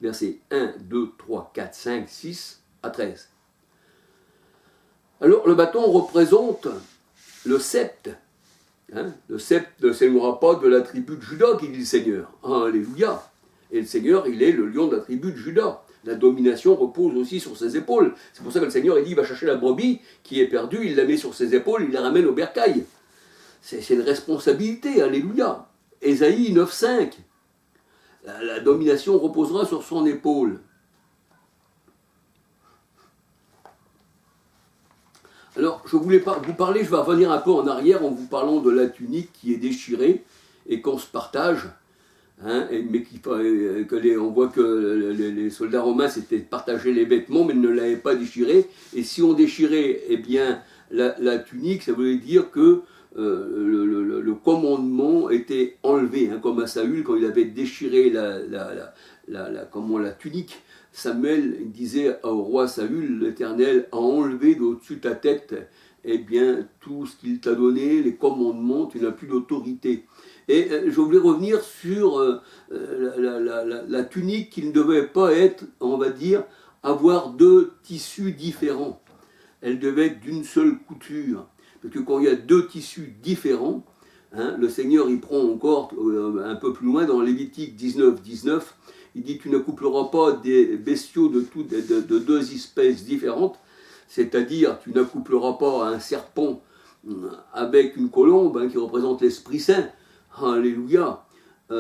versets 1, 2, 3, 4, 5, 6 à 13. Alors le bâton représente le sceptre. Le sceptre ne s'éloignera pas de la tribu de Juda, qui dit le Seigneur. Alléluia. Et le Seigneur, il est le lion de la tribu de Juda. La domination repose aussi sur ses épaules. C'est pour ça que le Seigneur, il dit, il va chercher la brebis qui est perdue, il la met sur ses épaules, il la ramène au bercail. C'est une responsabilité, alléluia. Ésaïe 9,5. La domination reposera sur son épaule. Alors, je voulais vous parler, je vais revenir un peu en arrière en vous parlant de la tunique qui est déchirée et qu'on se partage. Mais on voit que les soldats romains s'étaient partagés les vêtements, mais ne l'avaient pas déchiré. Et si on déchirait la tunique, ça voulait dire que le commandement était enlevé, comme à Saül, quand il avait déchiré la tunique. Samuel disait au roi Saül, l'Éternel a enlevé d'au-dessus de ta tête tout ce qu'il t'a donné, les commandements, tu n'as plus d'autorité. Et je voulais revenir sur la tunique qui ne devait pas être, on va dire, avoir deux tissus différents. Elle devait être d'une seule couture. Parce que quand il y a deux tissus différents, le Seigneur il prend encore un peu plus loin dans Lévitique 19, 19, il dit tu ne coupleras pas des bestiaux de deux espèces différentes, c'est-à-dire tu n'accoupleras pas un serpent avec une colombe qui représente l'Esprit Saint. Alléluia. Tu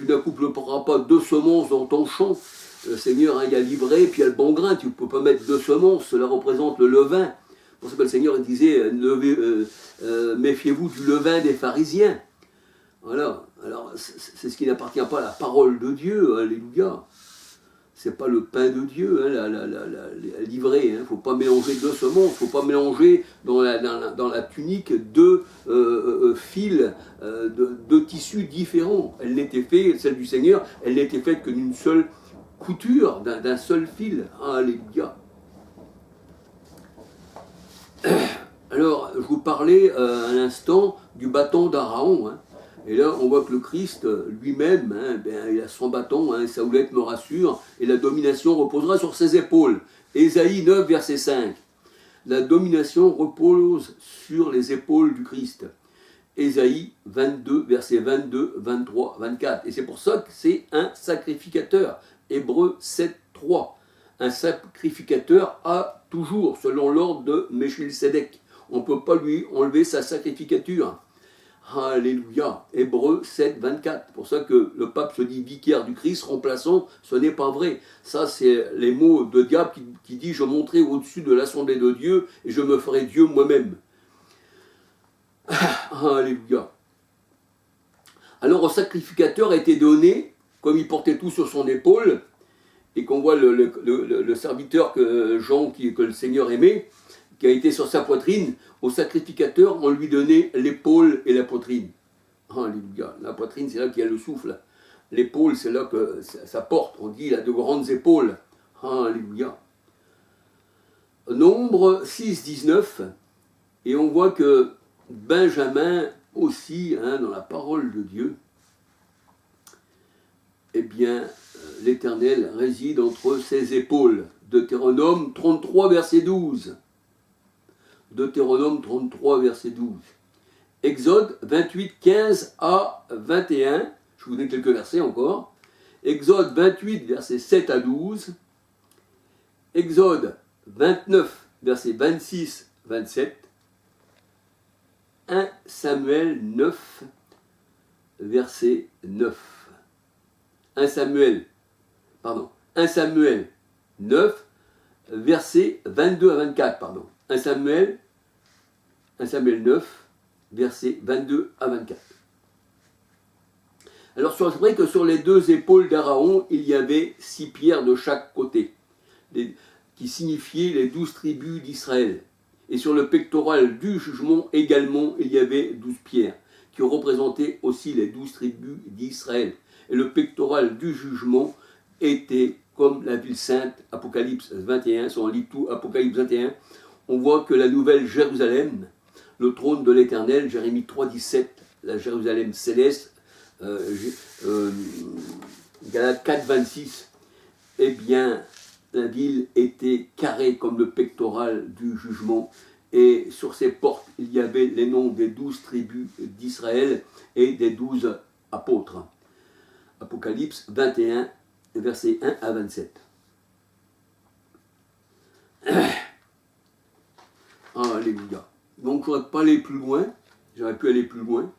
n'accoupleras pas deux semences dans ton champ. Le Seigneur, il y a l'ivraie, puis il y a le bon grain. Tu ne peux pas mettre deux semences, cela représente le levain. Pour ça que le Seigneur disait, méfiez-vous du levain des pharisiens. Voilà. Alors, c'est ce qui n'appartient pas à la parole de Dieu. Alléluia. C'est pas le pain de Dieu, la livrée. Il ne faut pas mélanger deux semences, il ne faut pas mélanger dans la tunique deux fils, deux tissus différents. Elle n'était faite, celle du Seigneur, elle n'était faite que d'une seule couture, d'un seul fil. Alléluia. Alors, je vous parlais à l'instant du bâton d'Aaron. Et là, on voit que le Christ lui-même, il a son bâton, sa houlette me rassure, et la domination reposera sur ses épaules. Ésaïe 9, verset 5. La domination repose sur les épaules du Christ. Ésaïe 22, verset 22, 23, 24. Et c'est pour ça que c'est un sacrificateur. Hébreux 7, 3. Un sacrificateur a toujours, selon l'ordre de Melchisédek. On ne peut pas lui enlever sa sacrificature. Alléluia. Hébreux 7, 24. C'est pour ça que le pape se dit vicaire du Christ, remplaçant, ce n'est pas vrai. Ça, c'est les mots de diable qui dit « Je monterai au-dessus de l'assemblée de Dieu et je me ferai Dieu moi-même. » Alléluia. Alors, au sacrificateur a été donné, comme il portait tout sur son épaule, et qu'on voit le serviteur que Jean, que le Seigneur aimait, qui a été sur sa poitrine, au sacrificateur, on lui donnait l'épaule et la poitrine. Alléluia. La poitrine, c'est là qu'il y a le souffle. L'épaule, c'est là que ça porte. On dit, il a de grandes épaules. Alléluia. Nombre 6, 19. Et on voit que Benjamin aussi, dans la parole de Dieu, l'Éternel réside entre ses épaules. Deutéronome 33, verset 12. Deutéronome 33, verset 12. Exode 28, 15 à 21. Je vous donne quelques versets encore. Exode 28, versets 7 à 12. Exode 29, versets 26, 27. 1 Samuel 9, verset 9. 1 Samuel 9, versets 22 à 24. 1 Samuel 9, versets 22 à 24. Alors, c'est vrai que sur les deux épaules d'Aaron, il y avait 6 pierres de chaque côté, qui signifiaient les 12 tribus d'Israël. Et sur le pectoral du jugement également, il y avait 12 pierres, qui représentaient aussi les 12 tribus d'Israël. Et le pectoral du jugement était comme la ville sainte, Apocalypse 21, si on lit tout Apocalypse 21, on voit que la nouvelle Jérusalem, le trône de l'Éternel, Jérémie 3, 17, la Jérusalem céleste, Galates 4, 26, eh bien, la ville était carrée comme le pectoral du jugement, et sur ses portes, il y avait les noms des 12 tribus d'Israël et des 12 apôtres. Apocalypse 21, versets 1 à 27. Alléluia. Donc, je n'aurais pas aller plus loin. J'aurais pu aller plus loin.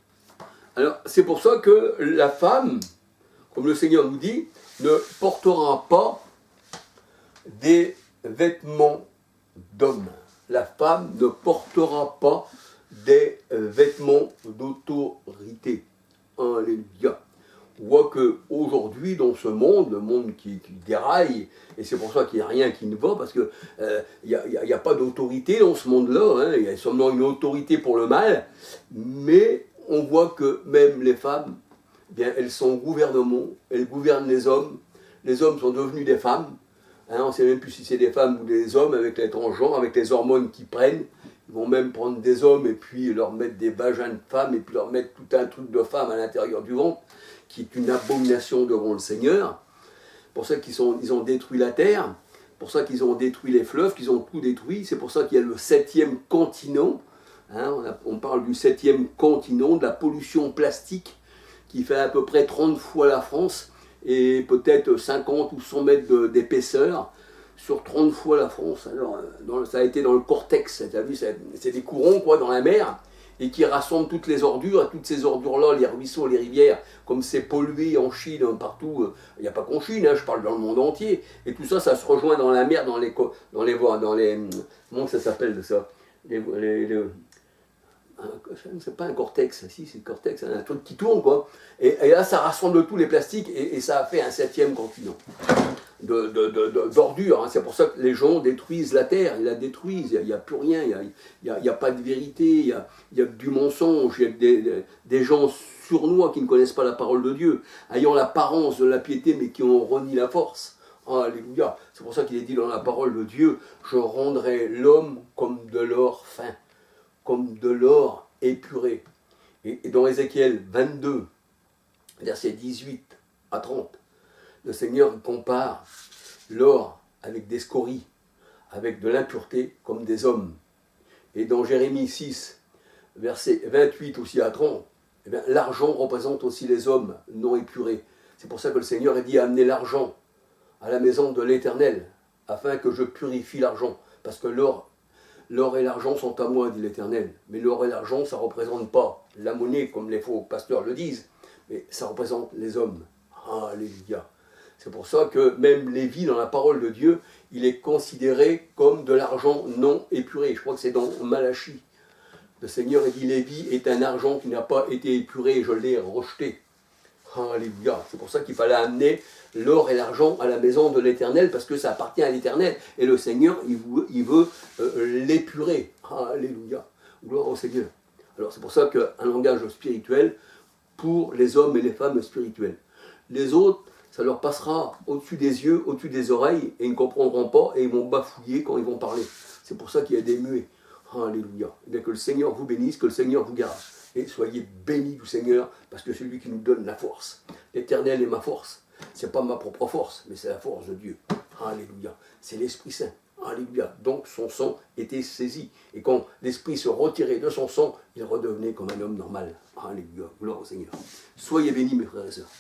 Alors, c'est pour ça que la femme, comme le Seigneur nous dit, ne portera pas des vêtements d'homme. La femme ne portera pas des vêtements d'autorité. Alléluia. On voit qu'aujourd'hui, dans ce monde, le monde qui déraille, et c'est pour ça qu'il n'y a rien qui ne va, parce qu'il n'y a pas d'autorité dans ce monde-là, hein, il y a seulement une autorité pour le mal, mais on voit que même les femmes, eh bien, elles sont au gouvernement, elles gouvernent les hommes sont devenus des femmes, hein, on ne sait même plus si c'est des femmes ou des hommes, avec les transgenres, avec les hormones qu'ils prennent. Ils vont même prendre des hommes et puis leur mettre des vagins de femmes et puis leur mettre tout un truc de femme à l'intérieur du ventre, qui est une abomination devant le Seigneur. C'est pour ça ils ont détruit la terre, pour ça qu'ils ont détruit les fleuves, qu'ils ont tout détruit. C'est pour ça qu'il y a le 7e continent. Hein, on parle du 7e continent, de la pollution plastique, qui fait à peu près 30 fois la France, et peut-être 50 ou 100 mètres d'épaisseur, sur 30 fois la France. Alors, ça a été dans le cortex, tu as vu, c'est des courants quoi, dans la mer, et qui rassemblent toutes les ordures, et toutes ces ordures-là, les ruisseaux, les rivières, comme c'est pollué en Chine, partout, il n'y a pas qu'en Chine, hein, je parle dans le monde entier, et tout ça, ça se rejoint dans la mer, dans les comment ça s'appelle ça, c'est pas un cortex, si c'est le cortex, c'est un truc qui tourne quoi, et là ça rassemble tous les plastiques, et ça a fait un 7e continent d'ordures, hein. C'est pour ça que les gens détruisent la terre, ils la détruisent, il n'y a plus rien, il n'y a pas de vérité, il y a du mensonge, il y a des gens sournois qui ne connaissent pas la parole de Dieu, ayant l'apparence de la piété mais qui ont renié la force. Alléluia. C'est pour ça qu'il est dit dans la parole de Dieu, je rendrai l'homme comme de l'or fin, comme de l'or épuré. Et dans Ézéchiel 22, versets 18 à 30, le Seigneur compare l'or avec des scories, avec de l'impureté comme des hommes. Et dans Jérémie 6, versets 28 aussi à 30, eh bien, l'argent représente aussi les hommes non épurés. C'est pour ça que le Seigneur a dit amenez l'argent à la maison de l'Éternel, afin que je purifie l'argent. Parce que l'or et l'argent sont à moi, dit l'Éternel. Mais l'or et l'argent, ça ne représente pas la monnaie, comme les faux pasteurs le disent, mais ça représente les hommes. Alléluia. C'est pour ça que même Lévi, dans la parole de Dieu, il est considéré comme de l'argent non épuré. Je crois que c'est dans Malachie. Le Seigneur a dit, Lévi est un argent qui n'a pas été épuré, je l'ai rejeté. Alléluia. C'est pour ça qu'il fallait amener l'or et l'argent à la maison de l'Éternel, parce que ça appartient à l'Éternel. Et le Seigneur, il veut l'épurer. Alléluia. Gloire au Seigneur. Alors c'est pour ça qu'un langage spirituel pour les hommes et les femmes spirituels. Les autres, ça leur passera au-dessus des yeux, au-dessus des oreilles, et ils ne comprendront pas, et ils vont bafouiller quand ils vont parler. C'est pour ça qu'il y a des muets. Alléluia. Et bien que le Seigneur vous bénisse, que le Seigneur vous garde. Et soyez bénis du Seigneur, parce que c'est lui qui nous donne la force. L'Éternel est ma force. Ce n'est pas ma propre force, mais c'est la force de Dieu. Alléluia. C'est l'Esprit Saint. Alléluia. Donc son sang était saisi. Et quand l'Esprit se retirait de son sang, il redevenait comme un homme normal. Alléluia. Gloire au Seigneur. Soyez bénis mes frères et sœurs.